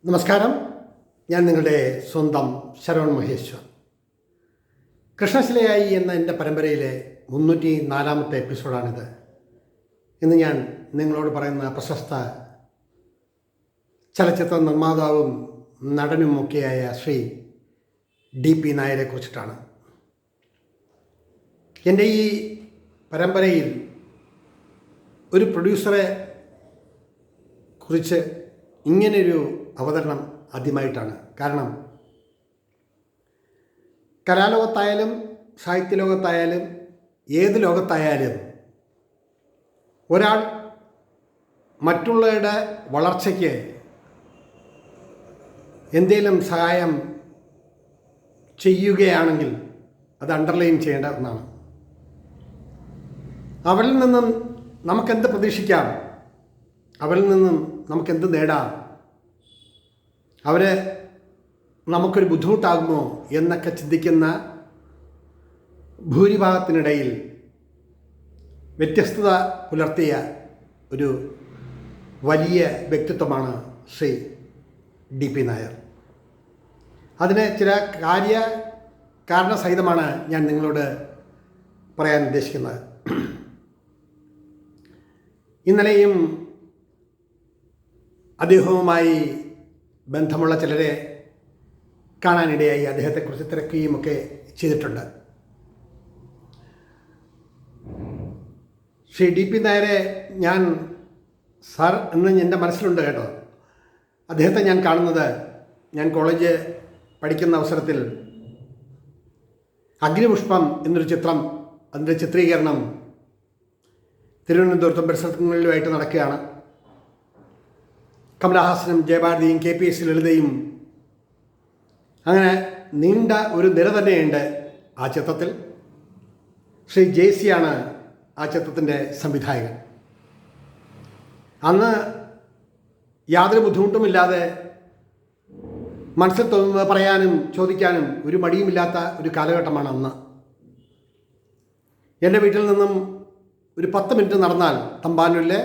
നമസ്കാരം. ഞാൻ നിങ്ങളുടെ സ്വന്തം ശരവൺ മഹേശ്വർ. കൃഷ്ണശിലയായി എന്ന എൻ്റെ പരമ്പരയിലെ 304-ാമത്തെ എപ്പിസോഡാണിത്. ഇന്ന് ഞാൻ നിങ്ങളോട് പറയുന്ന പ്രശസ്ത ചലച്ചിത്ര നിർമ്മാതാവും നടനുമൊക്കെയായ ശ്രീ DP നായരെ കുറിച്ചിട്ടാണ്. എൻ്റെ ഈ പരമ്പരയിൽ ഒരു പ്രൊഡ്യൂസറെ കുറിച്ച് ഇങ്ങനെയൊരു അവതരണം ആദ്യമായിട്ടാണ്. കാരണം കലാലോകത്തായാലും സാഹിത്യലോകത്തായാലും ഏത് ലോകത്തായാലും ഒരാൾ മറ്റുള്ളവരുടെ വളർച്ചയ്ക്ക് എന്തെങ്കിലും സഹായം ചെയ്യുകയാണെങ്കിൽ അത് അണ്ടർലൈൻ ചെയ്യേണ്ട ഒന്നാണ്. അവരിൽ നിന്നും നമുക്കെന്ത് പ്രതീക്ഷിക്കാം, അവരിൽ നിന്നും നമുക്കെന്ത് നേടാം, അവർ നമുക്കൊരു ബുദ്ധിമുട്ടാകുമോ എന്നൊക്കെ ചിന്തിക്കുന്ന ഭൂരിഭാഗത്തിനിടയിൽ വ്യത്യസ്തത പുലർത്തിയ ഒരു വലിയ വ്യക്തിത്വമാണ് ശ്രീ DP നായർ. അതിന് ചില കാരണസഹിതമാണ് ഞാൻ നിങ്ങളോട് പറയാൻ ഉദ്ദേശിക്കുന്നത്. ഇന്നലെയും അദ്ദേഹവുമായി ബന്ധമുള്ള ചിലരെ കാണാനിടയായി. അദ്ദേഹത്തെക്കുറിച്ച് തിരക്കുകയും ഒക്കെ ചെയ്തിട്ടുണ്ട്. ശ്രീ DP നായരെ ഞാൻ സാർ എന്ന് എൻ്റെ മനസ്സിലുണ്ട് കേട്ടോ. അദ്ദേഹത്തെ ഞാൻ കാണുന്നത്, ഞാൻ കോളേജ് പഠിക്കുന്ന അവസരത്തിൽ അഗ്നിപുഷ്പം എന്നൊരു ചിത്രം, അതിൻ്റെ ചിത്രീകരണം തിരുവനന്തപുരത്തും പരിസരങ്ങളിലുമായിട്ട് നടക്കുകയാണ്. കമലഹാസനും ജയഭാരതിയും KPS ലളിതയും അങ്ങനെ നീണ്ട ഒരു നിര തന്നെയുണ്ട് ആ ചിത്രത്തിൽ. ശ്രീ JC ആണ് ആ ചിത്രത്തിൻ്റെ സംവിധായകൻ. അന്ന് യാതൊരു ബുദ്ധിമുട്ടുമില്ലാതെ മനസ്സിൽ തോന്നുന്നത് പറയാനും ചോദിക്കാനും ഒരു മടിയുമില്ലാത്ത ഒരു കാലഘട്ടമാണ് അന്ന്. എൻ്റെ വീട്ടിൽ നിന്നും ഒരു 10 മിനിറ്റ് നടന്നാൽ തമ്പാനൂരിലെ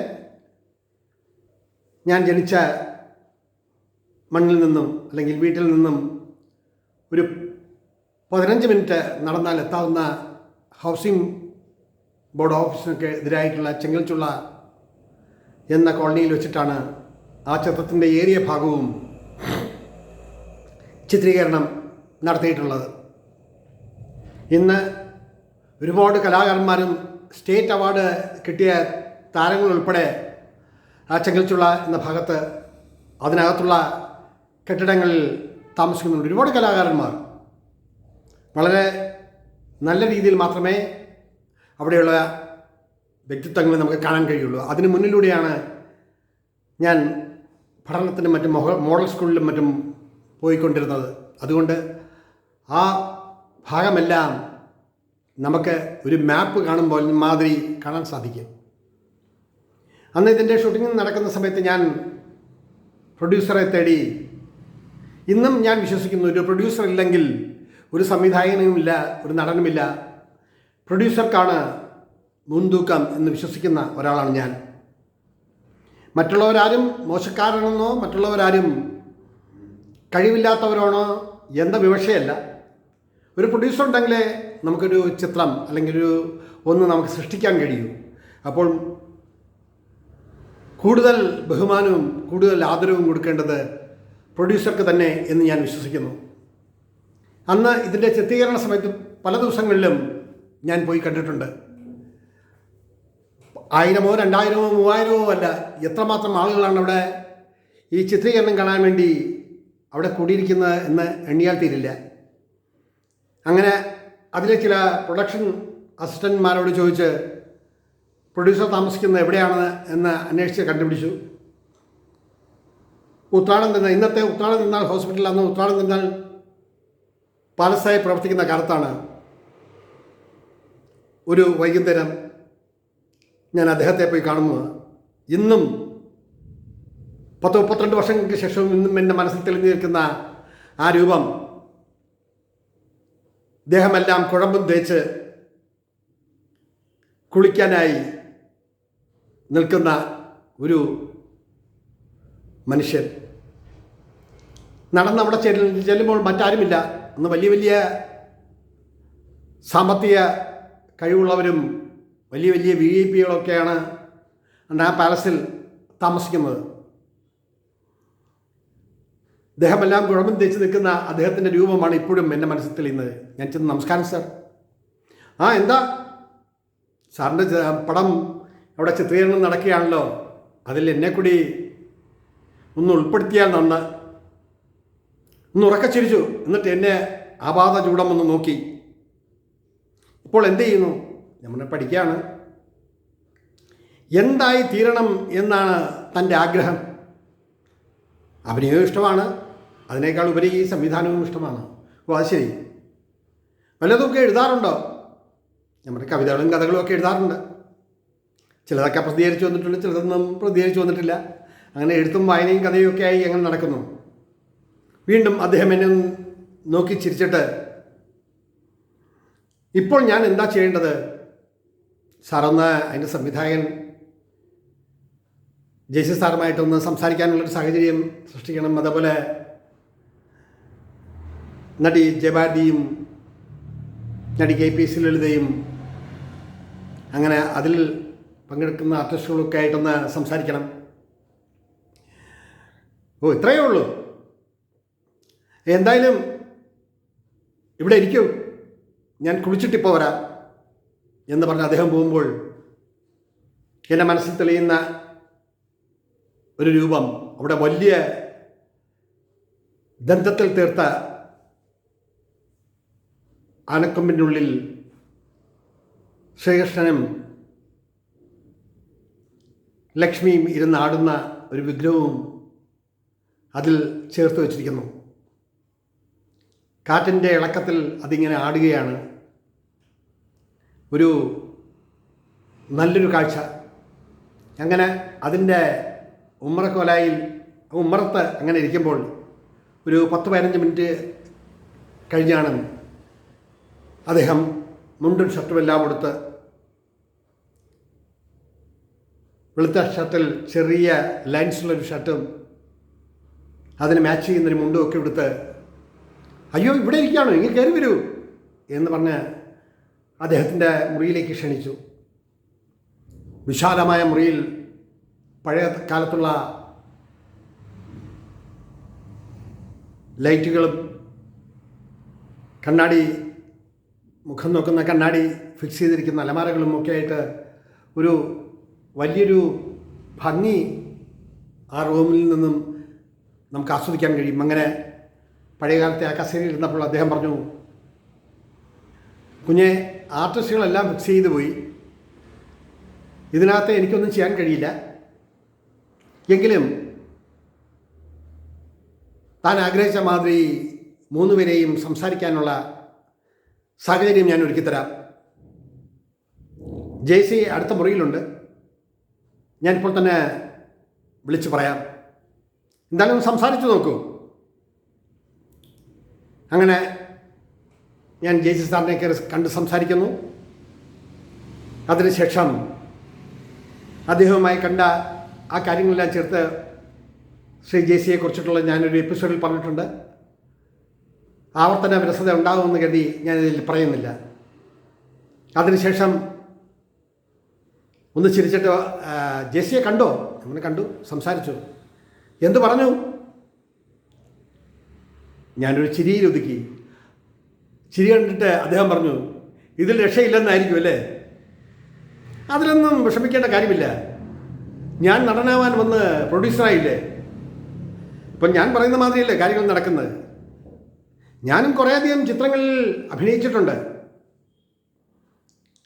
ഞാൻ ജനിച്ച മണ്ണിൽ നിന്നും അല്ലെങ്കിൽ വീട്ടിൽ നിന്നും ഒരു 15 മിനിറ്റ് നടന്നാൽ എത്താവുന്ന ഹൗസിംഗ് ബോർഡ് ഓഫീസിനൊക്കെ എതിരായിട്ടുള്ള ചെങ്കൽച്ചുള്ള എന്ന കോളനിയിൽ വെച്ചിട്ടാണ് ആ ചിത്രത്തിൻ്റെ ഏറിയ ഭാഗവും ചിത്രീകരണം നടത്തിയിട്ടുള്ളത്. ഇന്ന് ഒരുപാട് കലാകാരന്മാരും സ്റ്റേറ്റ് അവാർഡ് കിട്ടിയ താരങ്ങളുൾപ്പെടെ ആ ചെങ്കൽച്ചുള്ള എന്ന ഭാഗത്ത് അതിനകത്തുള്ള കെട്ടിടങ്ങളിൽ താമസിക്കുന്നുണ്ട്. ഒരുപാട് കലാകാരന്മാർ വളരെ നല്ല രീതിയിൽ മാത്രമേ അവിടെയുള്ള വ്യക്തിത്വങ്ങളെ നമുക്ക് കാണാൻ കഴിയുള്ളൂ. അതിന് മുന്നിലൂടെയാണ് ഞാൻ പഠനത്തിനും മറ്റും മോഡൽ സ്കൂളിലും മറ്റും പോയിക്കൊണ്ടിരുന്നത്. അതുകൊണ്ട് ആ ഭാഗമെല്ലാം നമുക്ക് ഒരു മാപ്പ് കാണുമ്പോൾ മാതിരി കാണാൻ സാധിക്കും. അന്ന് ഇതിൻ്റെ ഷൂട്ടിംഗ് നടക്കുന്ന സമയത്ത് ഞാൻ പ്രൊഡ്യൂസറെ തേടി. ഇന്നും ഞാൻ വിശ്വസിക്കുന്നു, ഒരു പ്രൊഡ്യൂസർ ഇല്ലെങ്കിൽ ഒരു സംവിധായകനുമില്ല, ഒരു നടനുമില്ല. പ്രൊഡ്യൂസർക്കാണ് മുൻതൂക്കം എന്ന് വിശ്വസിക്കുന്ന ഒരാളാണ് ഞാൻ. മറ്റുള്ളവരാരും മോശക്കാരാണെന്നോ മറ്റുള്ളവരാരും കഴിവില്ലാത്തവരാണോ എന്ന വിവക്ഷയല്ല. ഒരു പ്രൊഡ്യൂസർ ഉണ്ടെങ്കിലേ നമുക്കൊരു ചിത്രം അല്ലെങ്കിൽ ഒന്ന് നമുക്ക് സൃഷ്ടിക്കാൻ കഴിയൂ. അപ്പോൾ കൂടുതൽ ബഹുമാനവും കൂടുതൽ ആദരവും കൊടുക്കേണ്ടത് പ്രൊഡ്യൂസർക്ക് തന്നെ എന്ന് ഞാൻ വിശ്വസിക്കുന്നു. അന്ന് ഇതിൻ്റെ ചിത്രീകരണ സമയത്ത് പല ദിവസങ്ങളിലും ഞാൻ പോയി കണ്ടിട്ടുണ്ട്. 1000-ഓ 2000-ഓ 3000-ഓ അല്ല, എത്രമാത്രം ആളുകളാണ് അവിടെ ഈ ചിത്രീകരണം കാണാൻ വേണ്ടി അവിടെ കൂടിയിരിക്കുന്നത് എന്ന് എണ്ണിയാൽ തീരില്ല. അങ്ങനെ അതിലെ ചില പ്രൊഡക്ഷൻ അസിസ്റ്റന്റ്മാരോട് ചോദിച്ച് പ്രൊഡ്യൂസർ താമസിക്കുന്നത് എവിടെയാണ് എന്ന് അന്വേഷിച്ച് കണ്ടുപിടിച്ചു. ഉത്രാടം തിരുനാൾ, ഇന്നത്തെ ഉത്രാടം തിരുനാൾ ഹോസ്പിറ്റലിൽ അന്ന് ഉത്രാടം തിരുനാൾ പാലസായി പ്രവർത്തിക്കുന്ന കാലത്താണ്. ഒരു വൈകുന്നേരം ഞാൻ അദ്ദേഹത്തെ പോയി കാണുന്നത്. ഇന്നും 10-32 വർഷങ്ങൾക്ക് ശേഷവും ഇന്നും എൻ്റെ മനസ്സിൽ തെളിഞ്ഞു നിൽക്കുന്ന ആ രൂപം, ദേഹമെല്ലാം കുഴമ്പും തേച്ച് കുളിക്കാനായി നിൽക്കുന്ന ഒരു മനുഷ്യൻ. നടന്ന് അവിടെ ചെല്ലുമ്പോൾ മറ്റാരുമില്ല. അന്ന് വലിയ വലിയ സാമ്പത്തിക കഴിവുള്ളവരും വലിയ വലിയ VIP-കളൊക്കെയാണ് അന്ന് ആ പാലസിൽ താമസിക്കുന്നത്. അദ്ദേഹമെല്ലാം കുഴമ്പം തേച്ച് നിൽക്കുന്ന അദ്ദേഹത്തിൻ്റെ രൂപമാണ് ഇപ്പോഴും എൻ്റെ മനസ്സിൽ തെളിയുന്നത്. ഞാൻ ചെന്ന് നമസ്കാരം സാർ. എന്താ സാറിൻ്റെ പടം അവിടെ ചിത്രീകരണം നടക്കുകയാണല്ലോ, അതിൽ എന്നെ കൂടി ഒന്ന് ഉൾപ്പെടുത്തിയാൽ നന്ന്. ഒന്ന് ഉറക്കച്ചിരിച്ചു. എന്നിട്ട് എന്നെ ആപാത ചൂടം ഒന്ന് നോക്കി. ഇപ്പോൾ എന്ത് ചെയ്യുന്നു? നമ്മൾ പഠിക്കുകയാണ്. എന്തായി തീരണം എന്നാണ് തൻ്റെ ആഗ്രഹം. അഭിനയവും ഇഷ്ടമാണ്, അതിനേക്കാൾ ഉപരി ഈ സംവിധാനവും ഇഷ്ടമാണ്. അത് ശരി. വല്ലതൊക്കെ എഴുതാറുണ്ടോ? നമ്മുടെ കവിതകളും കഥകളും ഒക്കെ എഴുതാറുണ്ട്. ചിലതൊക്കെ പ്രസിദ്ധീകരിച്ച് വന്നിട്ടുണ്ട്, ചിലതൊന്നും പ്രസിദ്ധീകരിച്ച് വന്നിട്ടില്ല. അങ്ങനെ എഴുത്തും വായനയും കഥയും ഒക്കെ ആയി അങ്ങനെ നടക്കുന്നു. വീണ്ടും അദ്ദേഹം എന്നെ നോക്കി ചിരിച്ചിട്ട്, ഇപ്പോൾ ഞാൻ എന്താ ചെയ്യേണ്ടത് സാറൊന്ന് അതിൻ്റെ സംവിധായകൻ ജെയ്സി സാറുമായിട്ടൊന്ന് സംസാരിക്കാനുള്ളൊരു സാഹചര്യം സൃഷ്ടിക്കണം. അതേപോലെ നടി ജയഭാരതിയും നടി KPS ലളിതയും അങ്ങനെ അതിൽ പങ്കെടുക്കുന്ന ആർട്ടിസ്റ്റുകളൊക്കെ ആയിട്ടൊന്ന് സംസാരിക്കണം. ഇത്രയേ ഉള്ളൂ. എന്തായാലും ഇവിടെ ഇരിക്കൂ, ഞാൻ കുളിച്ചിട്ടിപ്പോൾ വരാം എന്ന് പറഞ്ഞ് അദ്ദേഹം പോകുമ്പോൾ എൻ്റെ മനസ്സിൽ തെളിയുന്ന ഒരു രൂപം, അവിടെ വലിയ ദന്തത്തിൽ തീർത്ത ആനക്കൊമ്പിൻ്റെ ഉള്ളിൽ ശ്രീകൃഷ്ണനും ലക്ഷ്മിയും ഇരുന്നാടുന്ന ഒരു വിഗ്രഹവും അതിൽ ചേർത്ത് വച്ചിരിക്കുന്നു. കാറ്റിൻ്റെ ഇളക്കത്തിൽ അതിങ്ങനെ ആടുകയാണ്. ഒരു നല്ലൊരു കാഴ്ച. അങ്ങനെ അതിൻ്റെ ഉമ്മറക്കോലായിൽ ഉമ്മറത്ത് അങ്ങനെ ഇരിക്കുമ്പോൾ ഒരു 10-15 മിനിറ്റ് കഴിഞ്ഞാണ് അദ്ദേഹം മുണ്ടും ഷർട്ടും എല്ലാം കൊടുത്ത്, വെളുത്ത ഷർട്ടിൽ ചെറിയ ലൈൻസുള്ളൊരു ഷർട്ടും അതിന് മാച്ച് ചെയ്യുന്നൊരു മുണ്ടും ഒക്കെ എടുത്ത്, അയ്യോ ഇവിടെ ഇരിക്കുകയാണോ, ഇങ്ങനെ കയറി വരൂ എന്ന് പറഞ്ഞ് അദ്ദേഹത്തിൻ്റെ മുറിയിലേക്ക് ക്ഷണിച്ചു. വിശാലമായ മുറിയിൽ പഴയ കാലത്തുള്ള ലൈറ്റുകളും കണ്ണാടി, മുഖം നോക്കുന്ന കണ്ണാടി ഫിക്സ് ചെയ്തിരിക്കുന്ന അലമാരകളും ഒക്കെ ആയിട്ട് ഒരു വലിയൊരു ഭംഗി ആ റൂമിൽ നിന്നും നമുക്ക് ആസ്വദിക്കാൻ കഴിയും. അങ്ങനെ പഴയകാലത്തെ ആ കസേരയിൽ ഇരുന്നപ്പോൾ അദ്ദേഹം പറഞ്ഞു, കുഞ്ഞെ, ആർട്ടിസ്റ്റുകളെല്ലാം ഫിക്സ് ചെയ്തു പോയി, ഇതിനകത്ത് എനിക്കൊന്നും ചെയ്യാൻ കഴിയില്ല. എങ്കിലും താൻ ആഗ്രഹിച്ച മാതിരി 3 പേരെയും സംസാരിക്കാനുള്ള സാഹചര്യം ഞാൻ ഒരുക്കിത്തരാം. ജെയ്സി അടുത്ത മുറിയിലുണ്ട്, ഞാനിപ്പോൾ തന്നെ വിളിച്ചു പറയാം. എന്തായാലും സംസാരിച്ചു നോക്കൂ. അങ്ങനെ ഞാൻ ജെയ്സി സാറിനെ കണ്ട് സംസാരിക്കുന്നു. അതിനുശേഷം അദ്ദേഹവുമായി കണ്ട ആ കാര്യങ്ങളെല്ലാം ചേർത്ത് ശ്രീ ജെയ്സിയെ കുറിച്ചിട്ടുള്ള ഞാനൊരു എപ്പിസോഡിൽ പറഞ്ഞിട്ടുണ്ട്. ആവർത്തന വിരസത ഉണ്ടാകുമെന്ന് കരുതി ഞാനിതിൽ പറയുന്നില്ല. അതിനുശേഷം ഒന്ന് ചിരിച്ചിട്ട്, ജെയ്സിയെ കണ്ടോ? നമ്മൾ കണ്ടു, സംസാരിച്ചു. എന്തു പറഞ്ഞു? ഞാനൊരു ചിരിയിലൊതുക്കി. ചിരി കണ്ടിട്ട് അദ്ദേഹം പറഞ്ഞു, ഇതിൽ രക്ഷയില്ലെന്നായിരിക്കും അല്ലേ? അതിലൊന്നും വിഷമിക്കേണ്ട കാര്യമില്ല. ഞാൻ നടനാവാൻ വന്ന് പ്രൊഡ്യൂസറായില്ലേ? ഇപ്പം ഞാൻ പറയുന്ന മാതിരിയല്ലേ കാര്യങ്ങൾ നടക്കുന്നത്. ഞാനും കുറേയധികം ചിത്രങ്ങളിൽ അഭിനയിച്ചിട്ടുണ്ട്.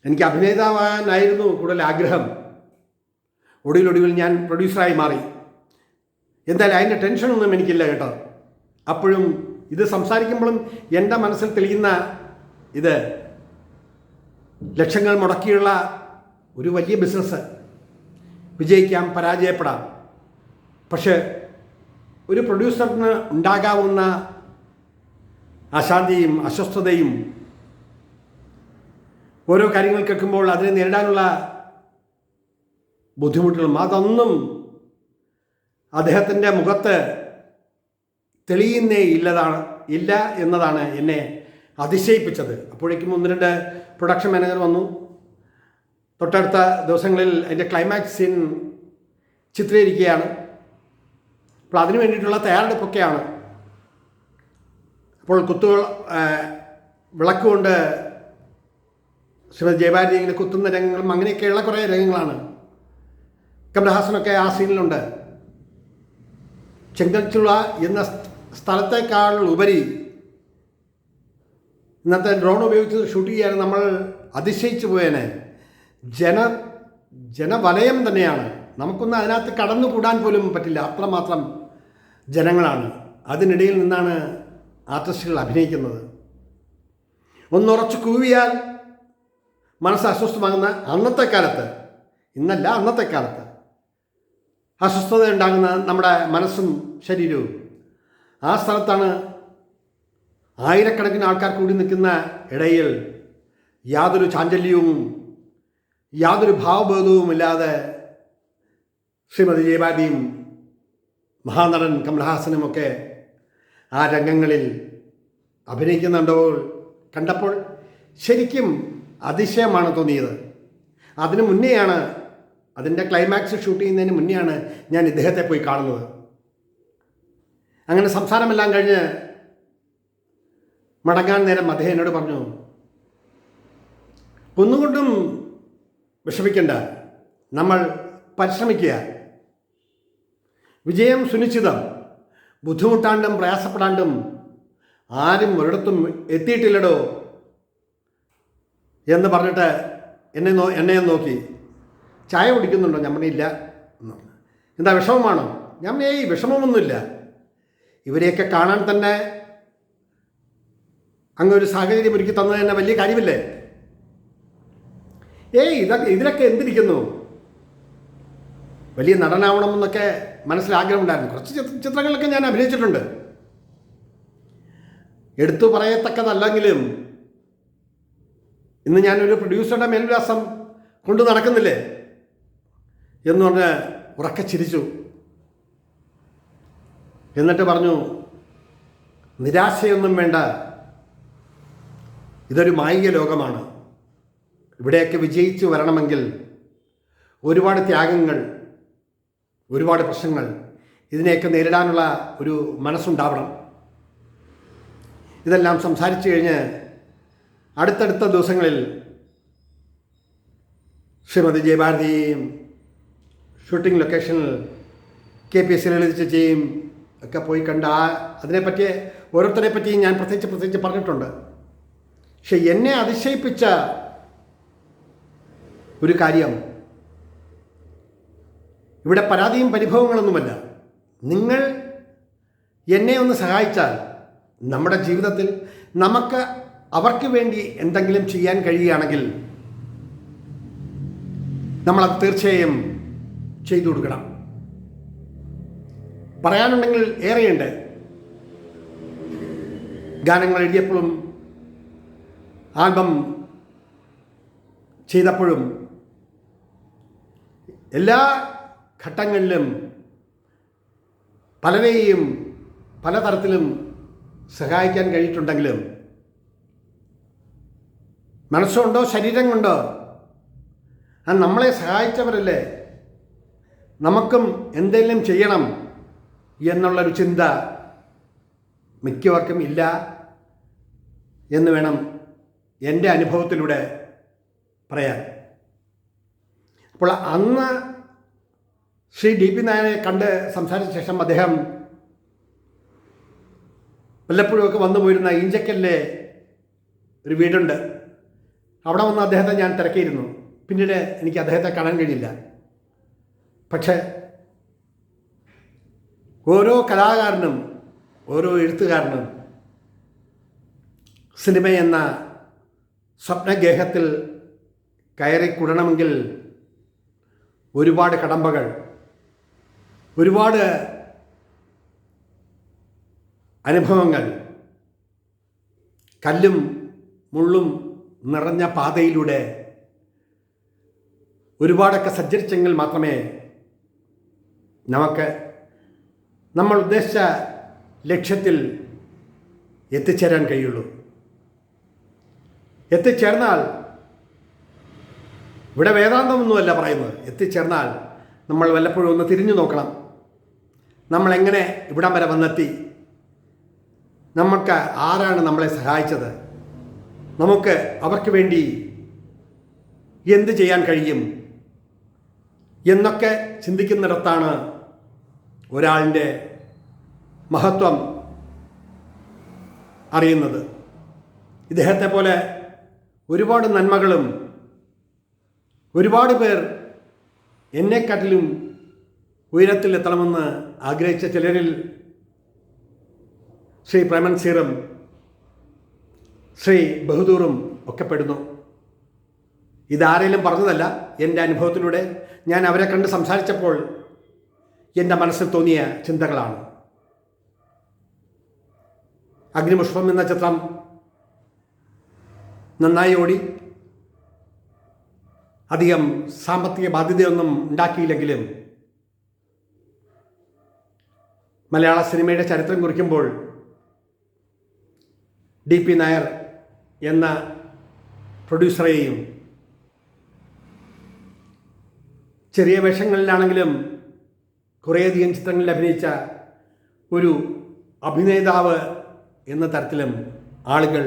എനിക്ക് അഭിനേതാവാനായിരുന്നു കൂടുതൽ ആഗ്രഹം. ഒടുവിൽ ഞാൻ പ്രൊഡ്യൂസറായി മാറി. എന്തായാലും അതിൻ്റെ ടെൻഷനൊന്നും എനിക്കില്ല കേട്ടോ. അപ്പോഴും ഇത് സംസാരിക്കുമ്പോഴും എൻ്റെ മനസ്സിൽ തെളിയുന്ന ഇത് ലക്ഷങ്ങൾ മുടക്കിയുള്ള ഒരു വലിയ ബിസിനസ്. വിജയിക്കാം, പരാജയപ്പെടാം. പക്ഷേ ഒരു പ്രൊഡ്യൂസറിന് ഉണ്ടാകാവുന്ന അശാന്തിയും അസ്വസ്ഥതയും ഓരോ കാര്യങ്ങൾ കേൾക്കുമ്പോൾ അതിനെ നേരിടാനുള്ള ബുദ്ധിമുട്ടുകളും അതൊന്നും അദ്ദേഹത്തിൻ്റെ മുഖത്ത് തെളിയുന്നേ ഇല്ല എന്നതാണ് എന്നെ അതിശയിപ്പിച്ചത്. അപ്പോഴേക്കും 1-2 പ്രൊഡക്ഷൻ മാനേജർ വന്നു. തൊട്ടടുത്ത ദിവസങ്ങളിൽ അതിൻ്റെ ക്ലൈമാക്സ് സീൻ ചിത്രീകരിക്കുകയാണ്. അപ്പോൾ അതിനു വേണ്ടിയിട്ടുള്ള തയ്യാറെടുപ്പൊക്കെയാണ്. അപ്പോൾ വിളക്ക് കൊണ്ട് ശ്രീമതി ജയഭാരതി ഇങ്ങനെ കുത്തുന്ന രംഗങ്ങളും അങ്ങനെയൊക്കെയുള്ള കുറേ രംഗങ്ങളാണ്. കമലഹാസനൊക്കെ ആ സീനിലുണ്ട്. ചെങ്കൽച്ചുള എന്ന സ്ഥലത്തേക്കാൾ ഉപരി ഇന്നത്തെ ഡ്രോൺ ഉപയോഗിച്ച് ഷൂട്ട് ചെയ്യാൻ നമ്മൾ അതിശയിച്ചു പോയേനെ. ജനവലയം തന്നെയാണ്. നമുക്കൊന്നും അതിനകത്ത് കടന്നുകൂടാൻ പോലും പറ്റില്ല, അത്രമാത്രം ജനങ്ങളാണ്. അതിനിടയിൽ നിന്നാണ് ആർട്ടിസ്റ്റുകൾ അഭിനയിക്കുന്നത്. ഒന്നുറച്ച് കൂവിയാൽ മനസ്സ് അസ്വസ്ഥമാകുന്ന അന്നത്തെ കാലത്ത്, ഇന്നല്ല അന്നത്തെ കാലത്ത് അസ്വസ്ഥത ഉണ്ടാകുന്ന നമ്മുടെ മനസ്സും ശരീരവും, ആ സ്ഥലത്താണ് ആയിരക്കണക്കിന് ആൾക്കാർ കൂടി നിൽക്കുന്ന ഇടയിൽ യാതൊരു ചാഞ്ചല്യവും യാതൊരു ഭാവബോധവുമില്ലാതെ ശ്രീമതി ജയഭാരതിയും മഹാനടൻ കമൽഹാസനുമൊക്കെ ആ രംഗങ്ങളിൽ കണ്ടപ്പോൾ ശരിക്കും അതിശയമാണ് തോന്നിയത്. അതിനു മുന്നെയാണ്, അതിൻ്റെ ക്ലൈമാക്സ് ഷൂട്ട് ചെയ്യുന്നതിന് മുന്നെയാണ് ഞാൻ ഇദ്ദേഹത്തെ പോയി കാണുന്നത്. അങ്ങനെ സംസാരമെല്ലാം കഴിഞ്ഞ് മടങ്ങാൻ നേരം അദ്ദേഹം എന്നോട് പറഞ്ഞു, ഒന്നുകൊണ്ടും വിഷമിക്കണ്ട, നമ്മൾ പരിശ്രമിക്കുക, വിജയം സുനിശ്ചിതം, ബുദ്ധിമുട്ടാണ്ടും പ്രയാസപ്പെടാണ്ടും ആരും ഒരിടത്തും എത്തിയിട്ടില്ലടോ എന്ന് പറഞ്ഞിട്ട് എന്നെ നോക്കി. ചായ കുടിക്കുന്നുണ്ടോ? ഞാൻ പറഞ്ഞില്ല. എന്താ വിഷമമാണോ? ഞാൻ ഏയ് വിഷമമൊന്നുമില്ല, ഇവരെയൊക്കെ കാണാൻ തന്നെ അങ്ങൊരു സാഹചര്യം ഒരുക്കി തന്നത് തന്നെ വലിയ കാര്യമില്ലേ. ഇതിലൊക്കെ എന്തിരിക്കുന്നു, വലിയ നടനാവണമെന്നൊക്കെ മനസ്സിലാഗ്രഹമുണ്ടായിരുന്നു. കുറച്ച് ചിത്രങ്ങളിലൊക്കെ ഞാൻ അഭിനയിച്ചിട്ടുണ്ട്. എടുത്തു പറയത്തക്കതല്ലെങ്കിലും ഇന്ന് ഞാനൊരു പ്രൊഡ്യൂസറുടെ മേൽവിലാസം കൊണ്ടു നടക്കുന്നില്ലേ എന്ന് പറഞ്ഞ് ഉറക്കെ ചിരിച്ചു. എന്നിട്ട് പറഞ്ഞു, നിരാശയൊന്നും വേണ്ട, ഇതൊരു മായിക ലോകമാണ്. ഇവിടെയൊക്കെ വിജയിച്ചു വരണമെങ്കിൽ ഒരുപാട് ത്യാഗങ്ങൾ, ഒരുപാട് പ്രശ്നങ്ങൾ, ഇതിനെയൊക്കെ നേരിടാനുള്ള ഒരു മനസ്സുണ്ടാവണം. ഇതെല്ലാം സംസാരിച്ചു കഴിഞ്ഞ് അടുത്തടുത്ത ദിവസങ്ങളിൽ ശ്രീമതി ജയഭാരതിയെയും ഷൂട്ടിംഗ് ലൊക്കേഷനിൽ KPS ലളിത ചേച്ചിയും ഒക്കെ പോയി കണ്ട് അതിനെപ്പറ്റി ഓരോരുത്തരെ പറ്റിയും ഞാൻ പ്രത്യേകിച്ച് പറഞ്ഞിട്ടുണ്ട്. പക്ഷെ എന്നെ അതിശയിപ്പിച്ച ഒരു കാര്യം, ഇവിടെ പരാതിയും പരിഭവങ്ങളൊന്നുമല്ല. നിങ്ങൾ എന്നെ ഒന്ന് സഹായിച്ചാൽ നമ്മുടെ ജീവിതത്തിൽ നമുക്ക് അവർക്ക് വേണ്ടി എന്തെങ്കിലും ചെയ്യാൻ കഴിയുകയാണെങ്കിൽ നമ്മളത് തീർച്ചയായും ചെയ്തു കൊടുക്കണം. പറയാനുണ്ടെങ്കിൽ ഏറെയുണ്ട്. ഗാനങ്ങൾ എഴുതിയപ്പോഴും ആൽബം ചെയ്തപ്പോഴും എല്ലാ ഘട്ടങ്ങളിലും പലരെയും പലതരത്തിലും സഹായിക്കാൻ കഴിഞ്ഞിട്ടുണ്ടെങ്കിലും മനസ്സുകൊണ്ടോ ശരീരം കൊണ്ടോ നമ്മളെ സഹായിച്ചവരല്ലേ, നമുക്കും എന്തെങ്കിലും ചെയ്യണം എന്നുള്ളൊരു ചിന്ത മിക്കവർക്കും ഇല്ല എന്ന് വേണം എൻ്റെ അനുഭവത്തിലൂടെ പറയാൻ. അപ്പോൾ അന്ന് ശ്രീ DP നായരെ കണ്ട് സംസാരിച്ച ശേഷം അദ്ദേഹം വല്ലപ്പോഴുമൊക്കെ വന്നു പോയിരുന്ന ഈഞ്ചക്കലിലെ ഒരു വീടുണ്ട്, അവിടെ വന്ന് അദ്ദേഹത്തെ ഞാൻ തിരക്കിയിരുന്നു. പിന്നീട് എനിക്ക് അദ്ദേഹത്തെ കാണാൻ കഴിഞ്ഞില്ല. പക്ഷേ ഓരോ കലാകാരനും ഓരോ എഴുത്തുകാരനും സിനിമ എന്ന സ്വപ്നഗേഹത്തിൽ കയറിക്കൂടണമെങ്കിൽ ഒരുപാട് കടമ്പകൾ, ഒരുപാട് അനുഭവങ്ങൾ, കല്ലും മുള്ളും നിറഞ്ഞ പാതയിലൂടെ ഒരുപാടൊക്കെ സഞ്ചരിച്ചെങ്കിൽ മാത്രമേ നമുക്ക് നമ്മൾ ഉദ്ദേശിച്ച ലക്ഷ്യത്തിൽ എത്തിച്ചേരാൻ കഴിയുള്ളൂ. എത്തിച്ചേർന്നാൽ ഇവിടെ വേദാന്തമൊന്നുമല്ല പറയുന്നത്. എത്തിച്ചേർന്നാൽ നമ്മൾ വല്ലപ്പോഴും ഒന്ന് തിരിഞ്ഞു നോക്കണം. നമ്മളെങ്ങനെ ഇവിടം വരെ വന്നെത്തി? നമുക്ക് ആരാണ് നമ്മളെ സഹായിച്ചത്? നമുക്ക് അവർക്ക് വേണ്ടി എന്ത് ചെയ്യാൻ കഴിയും എന്നൊക്കെ ചിന്തിക്കുന്നിടത്താണ് ഒരാളിൻ്റെ മഹത്വം അറിയുന്നത്. ഇദ്ദേഹത്തെ പോലെ ഒരുപാട് നന്മകളും ഒരുപാട് പേർ എന്നെക്കാട്ടിലും ഉയരത്തിലെത്തണമെന്ന് ആഗ്രഹിച്ച ചിലരിൽ ശ്രീ പ്രേംനസീറും ശ്രീ ബഹദൂറും ഒക്കെ പെടുന്നു. ഇതാരെങ്കിലും പറഞ്ഞതല്ല, എൻ്റെ അനുഭവത്തിലൂടെ ഞാൻ അവരെ കണ്ട് സംസാരിച്ചപ്പോൾ എൻ്റെ മനസ്സിൽ തോന്നിയ ചിന്തകളാണ്. അഗ്നിപുഷ്പം എന്ന ചിത്രം നന്നായി ഓടി, അധികം സാമ്പത്തിക ബാധ്യതയൊന്നും ഉണ്ടാക്കിയില്ലെങ്കിലും മലയാള സിനിമയുടെ ചരിത്രം കുറിക്കുമ്പോൾ DP നായർ എന്ന പ്രൊഡ്യൂസറെയും ചെറിയ വേഷങ്ങളിലാണെങ്കിലും കുറേയധികം ചിത്രങ്ങളിൽ അഭിനയിച്ച ഒരു അഭിനേതാവ് എന്ന തരത്തിലും ആളുകൾ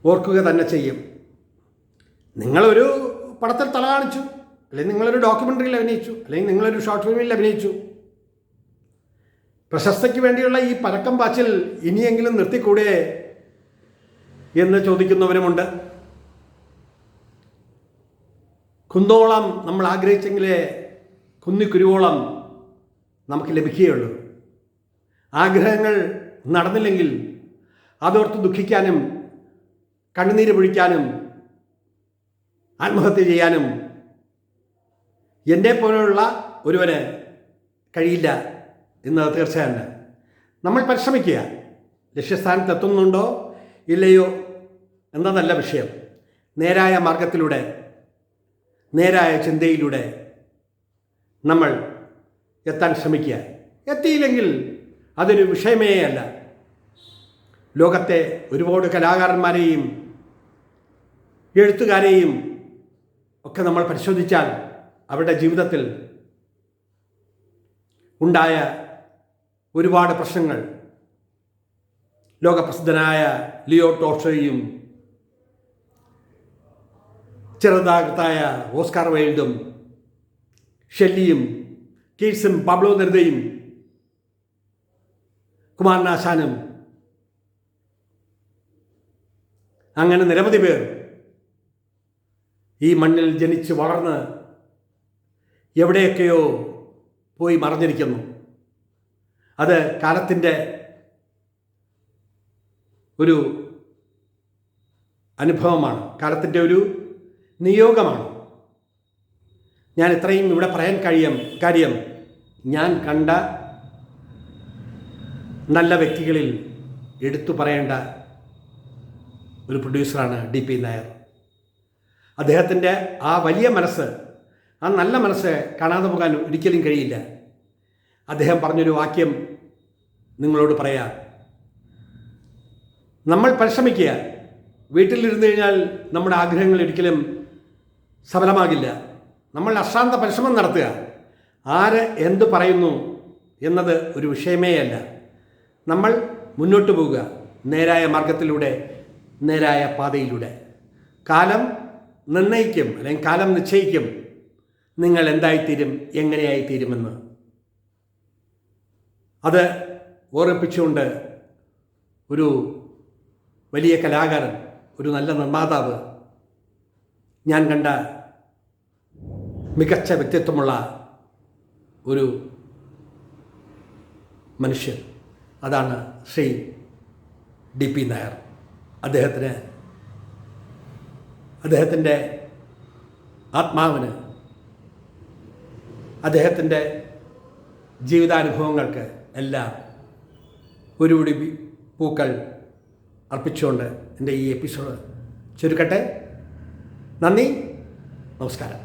ഓർക്കുക തന്നെ ചെയ്യും. നിങ്ങളൊരു പടത്തിൽ തല കാണിച്ചു, അല്ലെങ്കിൽ നിങ്ങളൊരു ഡോക്യുമെൻ്ററിയിൽ അഭിനയിച്ചു, അല്ലെങ്കിൽ നിങ്ങളൊരു ഷോർട്ട് ഫിലിമിൽ അഭിനയിച്ചു. പ്രശസ്തിക്ക് വേണ്ടിയുള്ള ഈ പരക്കം പാച്ചിൽ ഇനിയെങ്കിലും നിർത്തിക്കൂടെ എന്ന് ചോദിക്കുന്നവരുമുണ്ട്. കുന്നോളം നമ്മൾ ആഗ്രഹിച്ചെങ്കിലേ കുന്നിക്കുരുവോളം നമുക്ക് ലഭിക്കുകയുള്ളൂ. ആഗ്രഹങ്ങൾ നടന്നില്ലെങ്കിൽ അതോർത്ത് ദുഃഖിക്കാനും കണ്ണുനീര് പൊഴിക്കാനും ആത്മഹത്യ ചെയ്യാനും എന്നെ പോലെയുള്ള ഒരുവന് കഴിയില്ല എന്നത് തീർച്ചയാണ്. നമ്മൾ പരിശ്രമിക്കുക. ലക്ഷ്യസ്ഥാനത്ത് എത്തുന്നുണ്ടോ ഇല്ലയോ എന്നതല്ല വിഷയം. നേരായ മാർഗത്തിലൂടെ, നേരായ ചിന്തയിലൂടെ നമ്മൾ എത്താൻ ശ്രമിക്കുക. എത്തിയില്ലെങ്കിൽ അതൊരു വിഷയമേ അല്ല. ലോകത്തെ ഒരുപാട് കലാകാരന്മാരെയും എഴുത്തുകാരെയും ഒക്കെ നമ്മൾ പരിശോധിച്ചാൽ അവരുടെ ജീവിതത്തിൽ ഉണ്ടായ ഒരുപാട് പ്രശ്നങ്ങൾ, ലോകപ്രസിദ്ധനായ ലിയോ ടോൾസ്റ്റോയും ചെറുതാകത്തായ ഓസ്കാർ വൈൽഡും ഷെല്ലിയും കീറ്റ്സും പബ്ലോ നെരുദയും കുമാരനാശാനും അങ്ങനെ നിരവധി പേർ ഈ മണ്ണിൽ ജനിച്ച് വളർന്ന് എവിടെയൊക്കെയോ പോയി മറഞ്ഞിരിക്കുന്നു. അത് കാലത്തിൻ്റെ ഒരു അനുഭവമാണ്, കാലത്തിൻ്റെ ഒരു നിയോഗമാണ്. ഞാൻ ഇത്രയും ഇവിടെ പറയാൻ കാര്യം ഞാൻ കണ്ട നല്ല വ്യക്തികളിൽ എടുത്തു പറയേണ്ട ഒരു പ്രൊഡ്യൂസറാണ് DP നായർ. അദ്ദേഹത്തിൻ്റെ ആ വലിയ മനസ്സ്, ആ നല്ല മനസ്സ് കാണാതെ പോകാൻ ഒരിക്കലും കഴിയില്ല. അദ്ദേഹം പറഞ്ഞൊരു വാക്യം നിങ്ങളോട് പറയാം. നമ്മൾ പരിശ്രമിക്കുക. വീട്ടിലിരുന്ന് കഴിഞ്ഞാൽ നമ്മുടെ ആഗ്രഹങ്ങൾ ഒരിക്കലും സഫലമാകില്ല. നമ്മൾ അശ്രാന്ത പരിശ്രമം നടത്തുക. ആര് എന്ത് പറയുന്നു എന്നത് ഒരു വിഷയമേ അല്ല. നമ്മൾ മുന്നോട്ട് പോവുക നേരായ മാർഗത്തിലൂടെ, നേരായ പാതയിലൂടെ. കാലം നിർണ്ണയിക്കും, അല്ലെങ്കിൽ കാലം നിശ്ചയിക്കും നിങ്ങൾ എന്തായിത്തീരും, എങ്ങനെയായിത്തീരുമെന്ന്. അത് ഓർമ്മിപ്പിച്ചുകൊണ്ട് ഒരു വലിയ കലാകാരൻ, ഒരു നല്ല നിർമ്മാതാവ്, ഞാൻ കണ്ട മികച്ച വ്യക്തിത്വമുള്ള ഒരു മനുഷ്യൻ, അതാണ് ശ്രീ DP നായർ. അദ്ദേഹത്തിൻ്റെ ആത്മാവിന്, അദ്ദേഹത്തിൻ്റെ ജീവിതാനുഭവങ്ങൾക്ക് എല്ലാം ഒരു പിടി പൂക്കൾ അർപ്പിച്ചുകൊണ്ട് എൻ്റെ ഈ എപ്പിസോഡ് ചുരുക്കട്ടെ. നന്ദി, നമസ്കാരം.